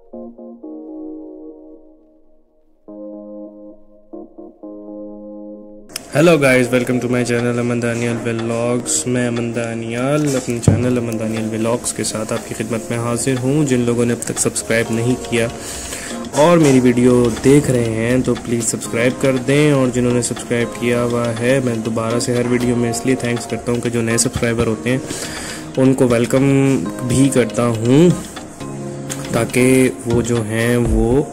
Hello guys, welcome to my channel Aman Daniyal vlogs. मैं अमन दानियल अपने channel Aman Daniyal vlogs के साथ आपकी खिदमत में हाजिर हूँ। जिन लोगों ने अब तक सब्सक्राइब नहीं किया और मेरी वीडियो देख रहे हैं तो प्लीज़ सब्सक्राइब कर दें, और जिन्होंने सब्सक्राइब किया हुआ है मैं दोबारा से हर वीडियो में इसलिए थैंक्स करता हूँ कि जो नए सब्सक्राइबर होते हैं उनको वेलकम भी करता हूँ, ताकि वो जो हैं वो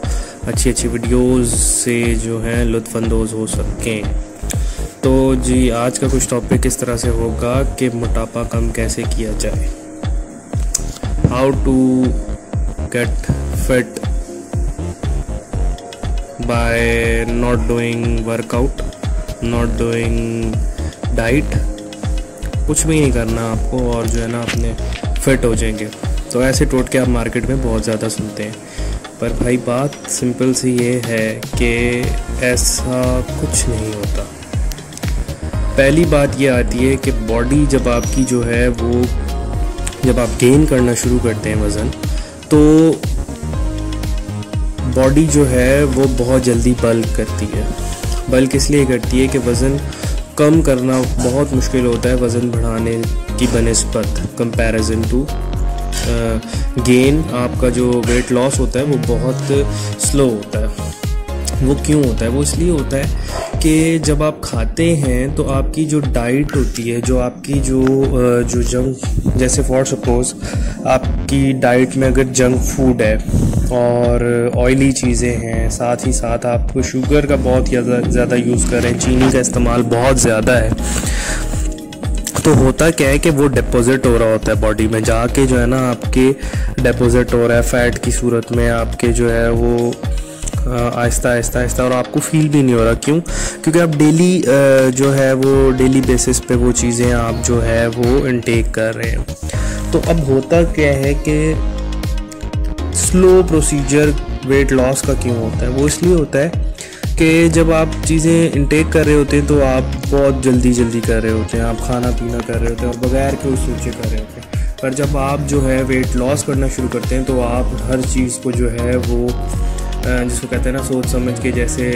अच्छी अच्छी वीडियोज़ से जो हैं लुत्फ़अंदोज़ हो सकें। तो जी, आज का कुछ टॉपिक इस तरह से होगा कि मोटापा कम कैसे किया जाए, how to get fit by not doing workout, not doing diet. कुछ भी नहीं करना आपको और जो है ना अपने फिट हो जाएंगे। तो ऐसे टोटके आप मार्केट में बहुत ज़्यादा सुनते हैं, पर भाई बात सिंपल सी ये है कि ऐसा कुछ नहीं होता। पहली बात ये आती है कि बॉडी जब आपकी जो है वो जब आप गेन करना शुरू करते हैं वज़न, तो बॉडी जो है वो बहुत जल्दी बल्क करती है। बल्क इसलिए करती है कि वज़न कम करना बहुत मुश्किल होता है वज़न बढ़ाने की बनिस्बत कंपैरिजन टू गेन। आपका जो वेट लॉस होता है वो बहुत स्लो होता है। वो क्यों होता है? वो इसलिए होता है कि जब आप खाते हैं तो आपकी जो डाइट होती है, जो आपकी जो जंक, जैसे फॉर सपोज आपकी डाइट में अगर जंक फूड है और ऑयली चीज़ें हैं, साथ ही साथ आप शुगर का बहुत ज़्यादा यूज़ कर रहे हैं, चीनी का इस्तेमाल बहुत ज़्यादा है, तो होता क्या है कि वो डिपॉजिट हो रहा होता है बॉडी में, जाके जो है ना आपके डिपॉजिट हो रहा है फैट की सूरत में आपके जो है वो आहिस्ता आहिस्ता, और आपको फील भी नहीं हो रहा। क्यों? क्योंकि आप डेली जो है वो डेली बेसिस पे वो चीज़ें आप जो है वो इनटेक कर रहे हैं। तो अब होता क्या है कि स्लो प्रोसीजर वेट लॉस का क्यों होता है? वो इसलिए होता है कि जब आप चीज़ें इनटेक कर रहे होते हैं तो आप बहुत जल्दी कर रहे होते हैं, आप खाना पीना कर रहे होते हैं और बगैर कोई सोचे कर रहे होते हैं। पर जब आप जो है वेट लॉस करना शुरू करते हैं तो आप हर चीज़ को जो है वो जिसको कहते हैं ना सोच समझ के, जैसे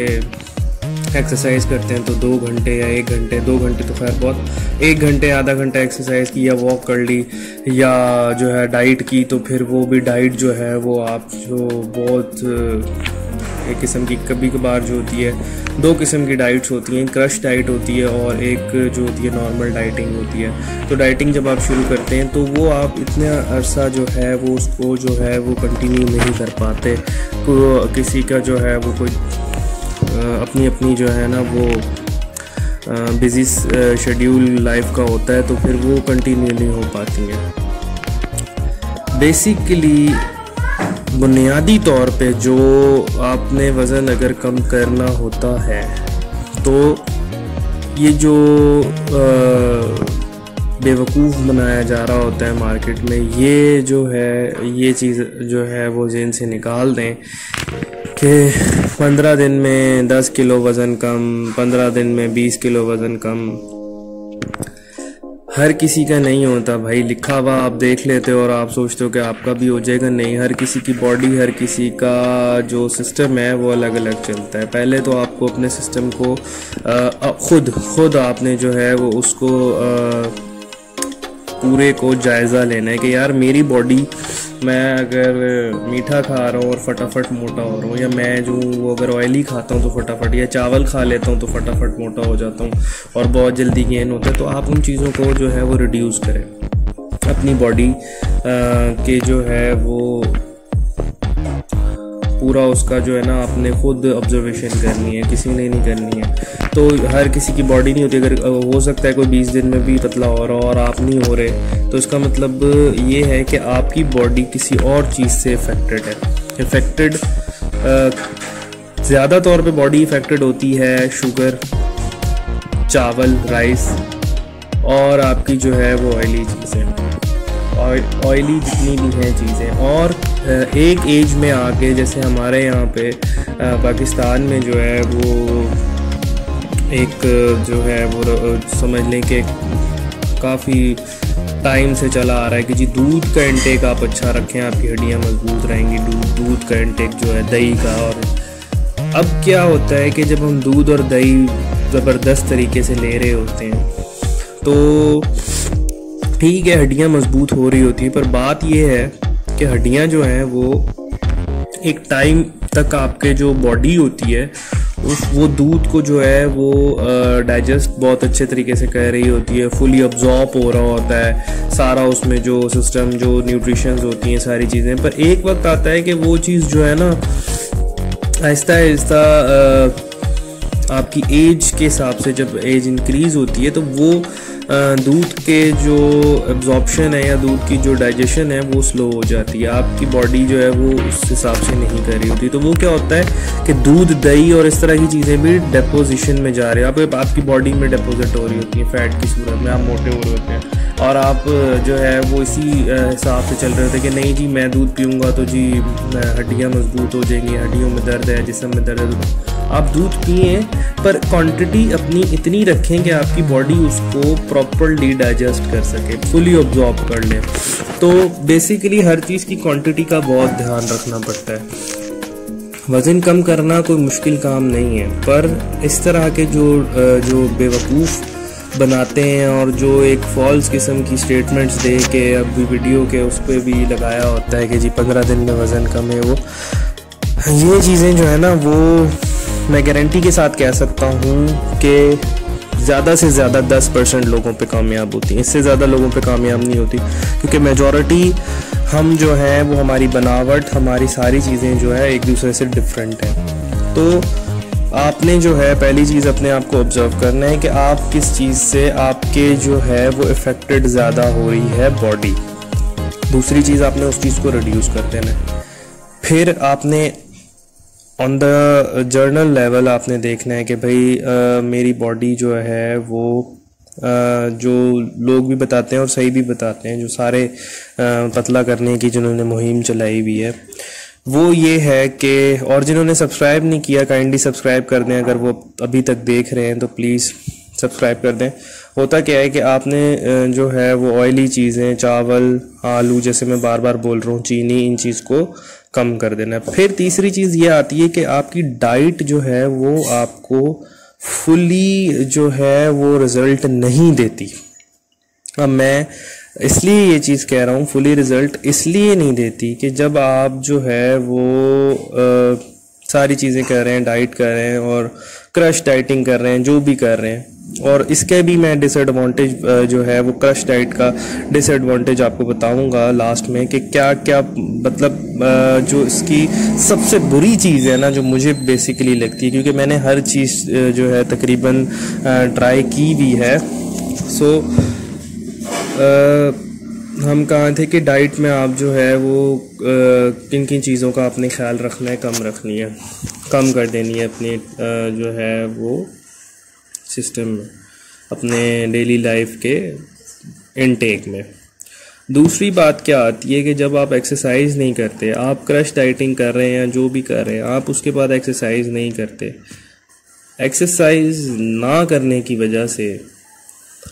एक्सरसाइज करते हैं तो 2 घंटे या 1 घंटे, 2 घंटे तो खैर बहुत, 1 घंटे आधा घंटा एक्सरसाइज की या वॉक कर ली, या जो है डाइट की, तो फिर वो भी डाइट जो है वो आप जो बहुत एक किस्म की, कभी कभार जो होती है 2 किस्म की डाइट्स होती हैं, क्रश डाइट होती है और एक जो होती है नॉर्मल डाइटिंग होती है। तो डाइटिंग जब आप शुरू करते हैं तो वो आप इतना अरसा जो है वो उसको जो है वो कंटिन्यू नहीं कर पाते। तो किसी का जो है वो कोई अपनी जो है ना वो बिज़ी शेड्यूल लाइफ का होता है, तो फिर वो कंटिन्यू नहीं हो पाती हैं। बेसिकली बुनियादी तौर पे जो आपने वज़न अगर कम करना होता है तो ये जो बेवकूफ़ बनाया जा रहा होता है मार्केट में, ये जो है ये चीज़ जो है वो ज़हन से निकाल दें कि 15 दिन में 10 किलो वज़न कम, 15 दिन में 20 किलो वज़न कम। हर किसी का नहीं होता भाई, लिखा हुआ आप देख लेते हो और आप सोचते हो कि आपका भी हो जाएगा। नहीं, हर किसी की बॉडी, हर किसी का जो सिस्टम है वो अलग अलग चलता है। पहले तो आपको अपने सिस्टम को खुद आपने जो है वो उसको पूरे को जायज़ा लेना है कि यार मेरी बॉडी, मैं अगर मीठा खा रहा हूँ और फटाफट मोटा हो रहा हूँ, या मैं जो अगर ऑयली खाता हूँ तो फटाफट, या चावल खा लेता हूँ तो फटाफट मोटा हो जाता हूँ और बहुत जल्दी गेन होता है, तो आप उन चीज़ों को जो है वो रिड्यूस करें। अपनी बॉडी के जो है वो पूरा उसका जो है ना आपने खुद ऑब्जर्वेशन करनी है, किसी ने नहीं करनी है। तो हर किसी की बॉडी नहीं होती। अगर हो सकता है कोई 20 दिन में भी पतला हो रहा हो और आप नहीं हो रहे, तो इसका मतलब ये है कि आपकी बॉडी किसी और चीज़ से इफ़ेक्टेड ज़्यादा तौर पे बॉडी इफ़ेक्टेड होती है शुगर, चावल, राइस और आपकी जो है वो ऑयली चीज़ें, ऑयली जितनी भी हैं चीज़ें। और एक एज में आके, जैसे हमारे यहाँ पे पाकिस्तान में जो है वो एक जो है वो समझ लें कि काफ़ी टाइम से चला आ रहा है कि जी दूध का इंटेक आप अच्छा रखें, आपकी हड्डियाँ मजबूत रहेंगी, दूध का इंटेक जो है, दही का। और अब क्या होता है कि जब हम दूध और दही ज़बरदस्त तरीके से ले रहे होते हैं तो ठीक है, हड्डियाँ मजबूत हो रही होती हैं, पर बात ये है कि हड्डियाँ जो हैं वो एक टाइम तक आपके जो बॉडी होती है वो दूध को जो है वो डाइजेस्ट बहुत अच्छे तरीके से कर रही होती है, फुली अब्जॉर्ब हो रहा होता है सारा, उसमें जो सिस्टम, जो न्यूट्रिशंस होती हैं, सारी चीज़ें। पर एक वक्त आता है कि वो चीज़ जो है ना आहिस्ता आहिस्ता आपकी एज के हिसाब से, जब एज इंक्रीज़ होती है तो वो दूध के जो एब्जॉर्प्शन है या दूध की जो डाइजेशन है वो स्लो हो जाती है, आपकी बॉडी जो है वो उस हिसाब से नहीं कर रही होती। तो वो क्या होता है कि दूध, दही और इस तरह की चीज़ें भी डेपोजिशन में जा रही है, आपकी बॉडी में डिपॉजिट हो रही होती है फैट की सूरत में, आप मोटे हो रहे होते हैं और आप जो है वो इसी हिसाब से चल रहे थे कि नहीं जी मैं दूध पीऊँगा तो जी हड्डियाँ मजबूत हो जाएंगी, हड्डियों में दर्द है, जिस्म में दर्द है। आप दूध पिए पर क्वांटिटी अपनी इतनी रखें कि आपकी बॉडी उसको प्रॉपर्ली डाइजेस्ट कर सके, फुली ऑब्जॉर्ब कर ले। तो बेसिकली हर चीज़ की क्वांटिटी का बहुत ध्यान रखना पड़ता है। वज़न कम करना कोई मुश्किल काम नहीं है, पर इस तरह के जो बेवकूफ़ बनाते हैं और जो एक फॉल्स किस्म की स्टेटमेंट्स दे के अभी वीडियो के उस पर भी लगाया होता है कि जी 15 दिन में वज़न कम है, वो ये चीज़ें जो है ना वो मैं गारंटी के साथ कह सकता हूँ कि ज़्यादा से ज़्यादा 10% लोगों पे कामयाब होती हैं, इससे ज़्यादा लोगों पे कामयाब नहीं होती, क्योंकि मेजॉरिटी हम जो है वो हमारी बनावट, हमारी सारी चीज़ें जो है एक दूसरे से डिफरेंट हैं। तो आपने जो है पहली चीज़ अपने आप को ऑब्जर्व करना है कि आप किस चीज़ से आपके जो है वो इफ़ेक्टेड ज़्यादा हो रही है बॉडी। दूसरी चीज़, आपने उस चीज़ को रिड्यूस कर देना है। फिर आपने ऑन द जर्नल लेवल आपने देखना है कि भाई मेरी बॉडी जो है वो जो लोग भी बताते हैं और सही भी बताते हैं, जो सारे पतला करने की जिन्होंने मुहिम चलाई हुई है, वो ये है कि, और जिन्होंने सब्सक्राइब नहीं किया काइंडली सब्सक्राइब कर दें, अगर वो अभी तक देख रहे हैं तो प्लीज़ सब्सक्राइब कर दें। होता क्या है कि आपने जो है वो ऑयली चीज़ें, चावल, आलू, जैसे मैं बार बार बोल रहा हूँ, चीनी, इन चीज़ को कम कर देना है। फिर तीसरी चीज़ ये आती है कि आपकी डाइट जो है वो आपको फुली जो है वो रिज़ल्ट नहीं देती। अब मैं इसलिए ये चीज़ कह रहा हूँ फुली रिज़ल्ट इसलिए नहीं देती कि जब आप जो है वो सारी चीज़ें कर रहे हैं, डाइट कर रहे हैं और क्रश डाइटिंग कर रहे हैं, जो भी कर रहे हैं, और इसके भी मैं डिसएडवांटेज जो है वो क्रश डाइट का डिसएडवांटेज आपको बताऊंगा लास्ट में कि क्या क्या, मतलब जो इसकी सबसे बुरी चीज़ है ना, जो मुझे बेसिकली लगती है, क्योंकि मैंने हर चीज़ जो है तकरीबन ट्राई की भी है। सो हम कहाँ थे कि डाइट में आप जो है वो किन किन चीज़ों का आपने ख्याल रखना है, कम रखनी है, कम कर देनी है अपनी जो है वो सिस्टम में, अपने डेली लाइफ के इनटेक में। दूसरी बात क्या आती है कि जब आप एक्सरसाइज नहीं करते, आप क्रश डाइटिंग कर रहे हैं, जो भी कर रहे हैं, आप उसके बाद एक्सरसाइज नहीं करते, एक्सरसाइज ना करने की वजह से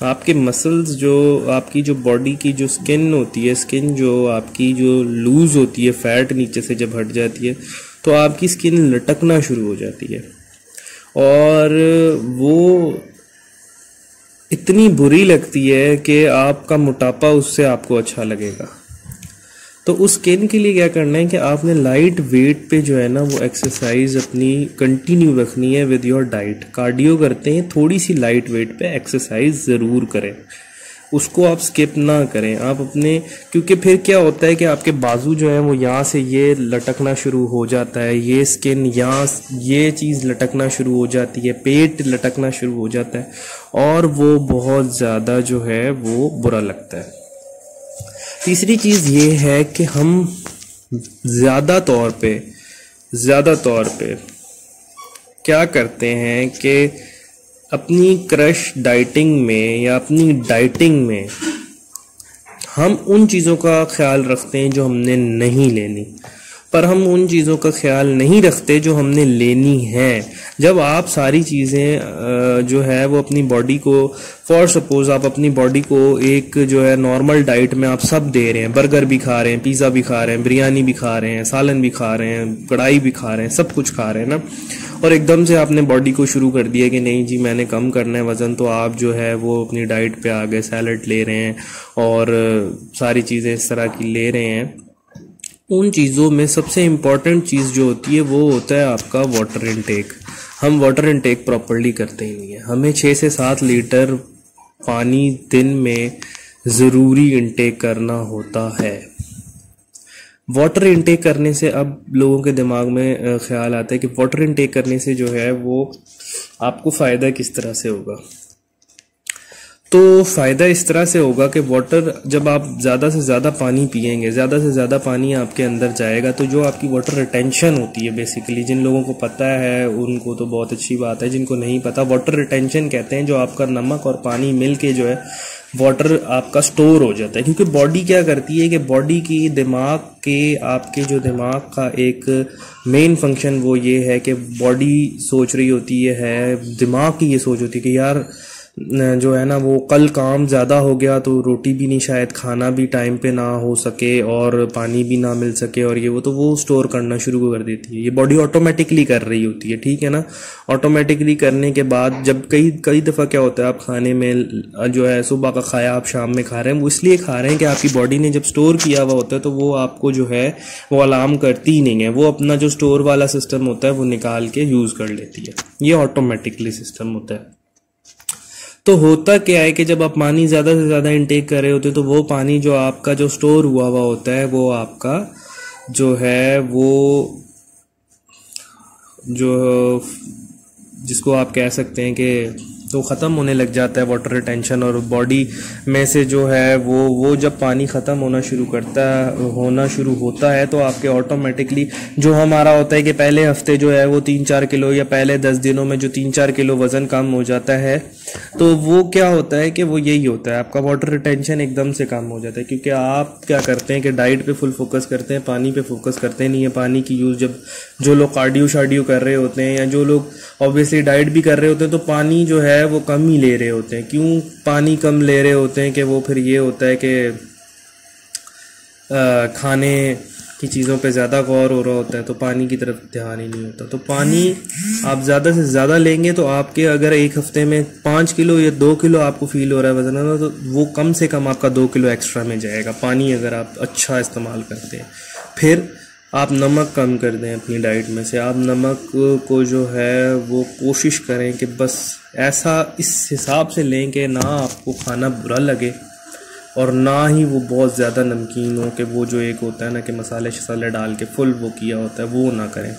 आपके मसल्स, जो आपकी जो बॉडी की जो स्किन होती है, स्किन जो आपकी जो लूज़ होती है, फैट नीचे से जब हट जाती है तो आपकी स्किन लटकना शुरू हो जाती है और वो इतनी बुरी लगती है कि आपका मोटापा उससे आपको अच्छा लगेगा। तो उस स्किन के लिए क्या करना है कि आपने लाइट वेट पे जो है ना वो एक्सरसाइज अपनी कंटिन्यू रखनी है विद योर डाइट। कार्डियो करते हैं, थोड़ी सी लाइट वेट पे एक्सरसाइज ज़रूर करें, उसको आप स्किप ना करें आप अपने, क्योंकि फिर क्या होता है कि आपके बाजू जो है वो यहाँ से ये लटकना शुरू हो जाता है, ये स्किन यहाँ ये चीज़ लटकना शुरू हो जाती है, पेट लटकना शुरू हो जाता है और वो बहुत ज़्यादा जो है वो बुरा लगता है। तीसरी चीज़ ये है कि हम ज़्यादा तौर पे क्या करते हैं कि अपनी क्रश डाइटिंग में या अपनी डाइटिंग में हम उन चीज़ों का ख्याल रखते हैं जो हमने नहीं लेनी। पर हम उन चीज़ों का ख्याल नहीं रखते जो हमने लेनी है। जब आप सारी चीज़ें जो है वो अपनी बॉडी को, फॉर सपोज आप अपनी बॉडी को एक जो है नॉर्मल डाइट में आप सब दे रहे हैं, बर्गर भी खा रहे हैं, पिज़्ज़ा भी खा रहे हैं, बिरयानी भी खा रहे हैं, सालन भी खा रहे हैं, कढ़ाई भी खा रहे हैं, सब कुछ खा रहे हैं ना, और एकदम से आपने बॉडी को शुरू कर दिया कि नहीं जी मैंने कम करना है वज़न, तो आप जो है वो अपनी डाइट पे आ गए, सैलड ले रहे हैं और सारी चीज़ें इस तरह की ले रहे हैं। उन चीज़ों में सबसे इम्पॉर्टेंट चीज़ जो होती है वो होता है आपका वाटर इनटेक। हम वाटर इनटेक प्रॉपर्ली करते ही नहीं है। हमें 6 से 7 लीटर पानी दिन में ज़रूरी इनटेक करना होता है। वाटर इनटेक करने से अब लोगों के दिमाग में ख्याल आता है कि वाटर इनटेक करने से जो है वो आपको फ़ायदा किस तरह से होगा। तो फ़ायदा इस तरह से होगा कि वाटर, जब आप ज़्यादा से ज़्यादा पानी पिएंगे, ज़्यादा से ज़्यादा पानी आपके अंदर जाएगा, तो जो आपकी वाटर रिटेंशन होती है, बेसिकली जिन लोगों को पता है उनको तो बहुत अच्छी बात है, जिनको नहीं पता, वाटर रिटेंशन कहते हैं जो आपका नमक और पानी मिल के जो है वाटर आपका स्टोर हो जाता है। क्योंकि बॉडी क्या करती है कि बॉडी की दिमाग के, आपके जो दिमाग का एक मेन फंक्शन वो ये है कि बॉडी सोच रही होती है, दिमाग की ये सोच होती है कि यार जो है ना वो कल काम ज़्यादा हो गया तो रोटी भी नहीं, शायद खाना भी टाइम पे ना हो सके और पानी भी ना मिल सके और ये वो, तो वो स्टोर करना शुरू कर देती है। ये बॉडी ऑटोमेटिकली कर रही होती है, ठीक है ना। ऑटोमेटिकली करने के बाद जब कई दफ़ा क्या होता है, आप खाने में जो है सुबह का खाया आप शाम में खा रहे हैं, वो इसलिए खा रहे हैं कि आपकी बॉडी ने जब स्टोर किया हुआ होता है तो वो आपको जो है वो अलार्म करती ही नहीं है, वो अपना जो स्टोर वाला सिस्टम होता है वो निकाल के यूज़ कर लेती है। ये ऑटोमेटिकली सिस्टम होता है। तो होता क्या है कि जब आप पानी ज़्यादा से ज़्यादा इनटेक कर रहे होते हैं तो वो पानी जो आपका जो स्टोर हुआ होता है वो आपका जो है वो जो जिसको आप कह सकते हैं कि तो ख़त्म होने लग जाता है वाटर रिटेंशन, और बॉडी में से जो है वो जब पानी ख़त्म होना शुरू होता है तो आपके ऑटोमेटिकली जो हमारा होता है कि पहले हफ्ते जो है वो 3-4 किलो या पहले 10 दिनों में जो 3-4 किलो वज़न कम हो जाता है, तो वो क्या होता है कि वो यही होता है, आपका वाटर रिटेंशन एकदम से कम हो जाता है। क्योंकि आप क्या करते हैं कि डाइट पे फुल फोकस करते हैं, पानी पे फोकस करते नहीं है। पानी की यूज़ जब जो लोग कार्डियो कर रहे होते हैं या जो लोग ऑब्वियसली डाइट भी कर रहे होते हैं तो पानी जो है वो कम ही ले रहे होते हैं। क्यों पानी कम ले रहे होते हैं कि वो फिर ये होता है कि खाने की चीज़ों पे ज़्यादा गौर हो रहा होता है, तो पानी की तरफ ध्यान ही नहीं होता। तो पानी आप ज़्यादा से ज़्यादा लेंगे तो आपके अगर एक हफ्ते में 5 किलो या 2 किलो आपको फील हो रहा है वजन है, तो वो कम से कम आपका 2 किलो एक्स्ट्रा में जाएगा, पानी अगर आप अच्छा इस्तेमाल करते हैं। फिर आप नमक कम कर दें अपनी डाइट में से। आप नमक को जो है वो कोशिश करें कि बस ऐसा इस हिसाब से लें कि ना आपको खाना बुरा लगे और ना ही वो बहुत ज़्यादा नमकीन हो कि वो जो एक होता है ना कि मसाले शसाले डाल के फुल वो किया होता है, वो ना करें।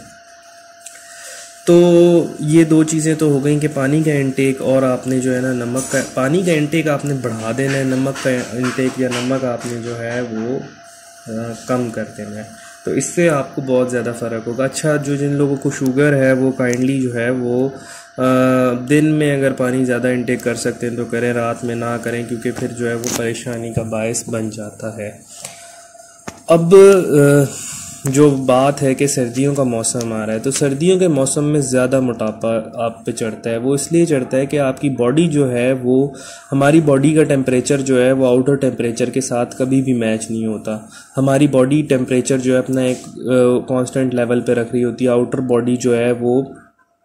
तो ये 2 चीज़ें तो हो गई कि पानी का इंटेक और आपने जो है ना नमक का, पानी का इंटेक आपने बढ़ा देना है, नमक का इंटेक या नमक आपने जो है वो कम कर देना है। तो इससे आपको बहुत ज़्यादा फ़र्क होगा। अच्छा, जो जिन लोगों को शुगर है वो काइंडली जो है वो दिन में अगर पानी ज़्यादा इंटेक कर सकते हैं तो करें, रात में ना करें, क्योंकि फिर जो है वो परेशानी का बायस बन जाता है। अब जो बात है कि सर्दियों का मौसम आ रहा है, तो सर्दियों के मौसम में ज़्यादा मोटापा आप पे चढ़ता है। वो इसलिए चढ़ता है कि आपकी बॉडी जो है वो, हमारी बॉडी का टेम्परेचर जो है वो आउटर टेम्परेचर के साथ कभी भी मैच नहीं होता। हमारी बॉडी टेम्परेचर जो है अपना एक कांस्टेंट लेवल पे रख रही होती है। आउटर बॉडी जो है वो,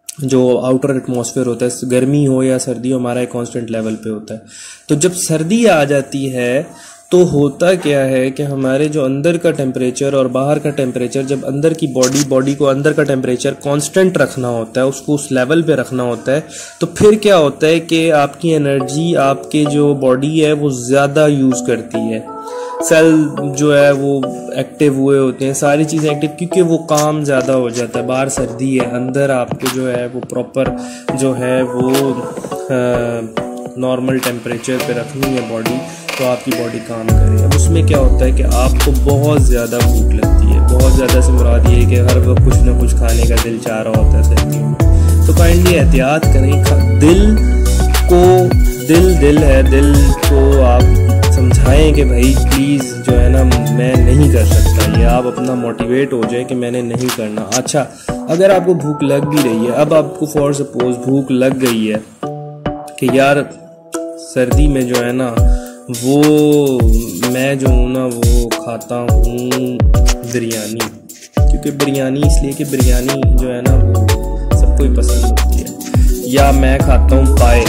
जो आउटर एटमॉस्फेयर होता है, गर्मी हो या सर्दी हो, हमारा एक कांस्टेंट लेवल पे होता है। तो जब सर्दी आ जाती है तो होता क्या है कि हमारे जो अंदर का टेम्परेचर और बाहर का टेम्परेचर, जब अंदर की बॉडी को अंदर का टेम्परेचर कांस्टेंट रखना होता है, उसको उस लेवल पे रखना होता है, तो फिर क्या होता है कि आपकी एनर्जी, आपके जो बॉडी है वो ज़्यादा यूज़ करती है। सेल जो है वो एक्टिव हुए होते हैं, सारी चीज़ें एक्टिव, क्योंकि वो काम ज़्यादा हो जाता है। बाहर सर्दी है, अंदर आपके जो है वो प्रॉपर जो है वो नॉर्मल टेम्परेचर पे रखनी है बॉडी, तो आपकी बॉडी काम करे। अब उसमें क्या होता है कि आपको बहुत ज़्यादा भूख लगती है। बहुत ज़्यादा से मुराद ये है कि हर वक्त कुछ ना कुछ खाने का दिल चाह रहा होता है सर्दियों में। तो काइंडली एहतियात करें। दिल है, दिल को आप समझाएं कि भाई प्लीज़ जो है ना मैं नहीं कर सकता, या आप अपना मोटिवेट हो जाए कि मैंने नहीं करना। अच्छा, अगर आपको भूख लग भी रही है, अब आपको फॉर सपोज भूख लग गई है कि यार सर्दी में जो है ना वो मैं जो हूँ ना वो खाता हूँ बिरयानी, क्योंकि बिरयानी इसलिए कि बिरयानी जो है ना वो सबको ही पसंद होती है, या मैं खाता हूँ पाए।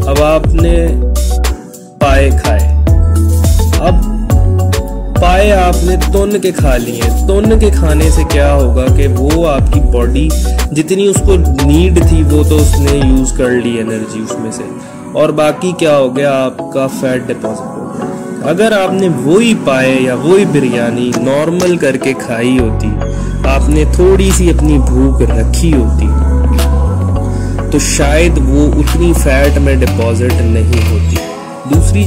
अब आपने पाए खाए, अब पाए आपने तोन के खा लिए। तोन के खाने से क्या होगा कि वो आपकी बॉडी जितनी उसको नीड थी वो तो उसने यूज कर ली एनर्जी उसमें से, और बाकी क्या हो गया, आपका फैट डिपॉजिट हो गया। अगर आपने वही पाए या वही बिरयानी नॉर्मल करके खाई होती, आपने थोड़ी सी अपनी भूख रखी होती, तो शायद वो उतनी फैट में डिपॉजिट नहीं होती। दूसरी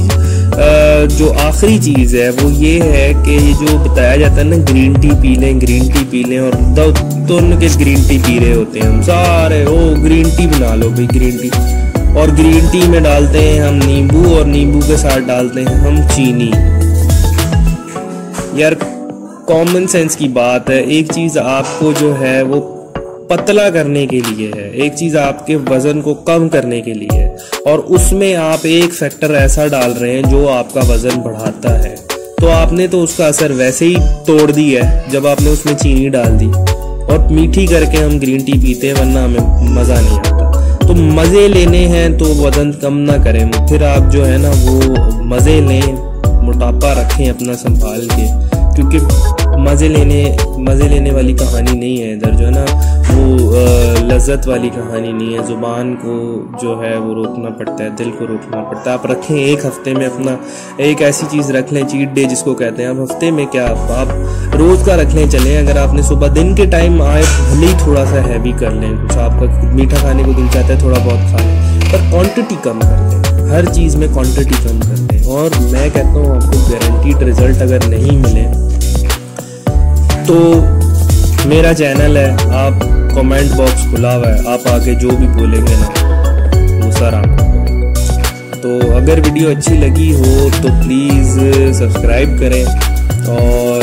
जो आखिरी चीज़ है वो ये है कि ये जो बताया जाता है ना ग्रीन टी पी लें, ग्रीन टी पी लें, और तुन के ग्रीन टी पी रहे होते हैं हम सारे, ओ ग्रीन टी बना लो भाई ग्रीन टी, और ग्रीन टी में डालते हैं हम नींबू, और नींबू के साथ डालते हैं हम चीनी। यार कॉमन सेंस की बात है, एक चीज़ आपको जो है वो पतला करने के लिए है, एक चीज़ आपके वज़न को कम करने के लिए है, और उसमें आप एक फैक्टर ऐसा डाल रहे हैं जो आपका वज़न बढ़ाता है, तो आपने तो उसका असर वैसे ही तोड़ दी है जब आपने उसमें चीनी डाल दी। और मीठी करके हम ग्रीन टी पीते हैं, वरना हमें मज़ा नहीं आता। तो मज़े लेने हैं तो वज़न कम ना करें, फिर आप जो है ना वो मज़े लें, मोटापा रखें अपना संभाल के, क्योंकि मज़े लेने वाली कहानी नहीं है इधर, जो है ना वो लज्जत वाली कहानी नहीं है। ज़ुबान को जो है वो रोकना पड़ता है, दिल को रोकना पड़ता है। आप रखें एक हफ्ते में अपना एक ऐसी चीज़ रख लें, चीट डे जिसको कहते हैं। आप हफ्ते में क्या, आप रोज़ का रख लें चलें। अगर आपने सुबह दिन के टाइम आए भले ही थोड़ा सा हैवी कर लें, कुछ आपका मीठा खाने को दिल चाहता है थोड़ा बहुत खा लें, पर क्वांटिटी कम कर लें, हर चीज़ में क्वांटिटी कम कर लें। और मैं कहता हूँ आपको गारंटीड रिजल्ट अगर नहीं मिले तो मेरा चैनल है, आप कमेंट बॉक्स खुला हुआ है, आप आके जो भी बोलेंगे ना वो सर आप। तो अगर वीडियो अच्छी लगी हो तो प्लीज़ सब्सक्राइब करें, और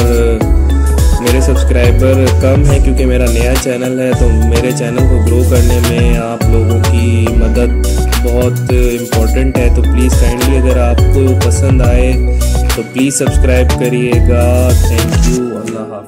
मेरे सब्सक्राइबर कम है क्योंकि मेरा नया चैनल है, तो मेरे चैनल को ग्रो करने में आप लोगों की मदद बहुत इम्पोर्टेंट है। तो प्लीज़ काइंडली अगर आपको पसंद आए तो प्लीज़ सब्सक्राइब करिएगा। Thank you. अल्लाह हाफ़िज़।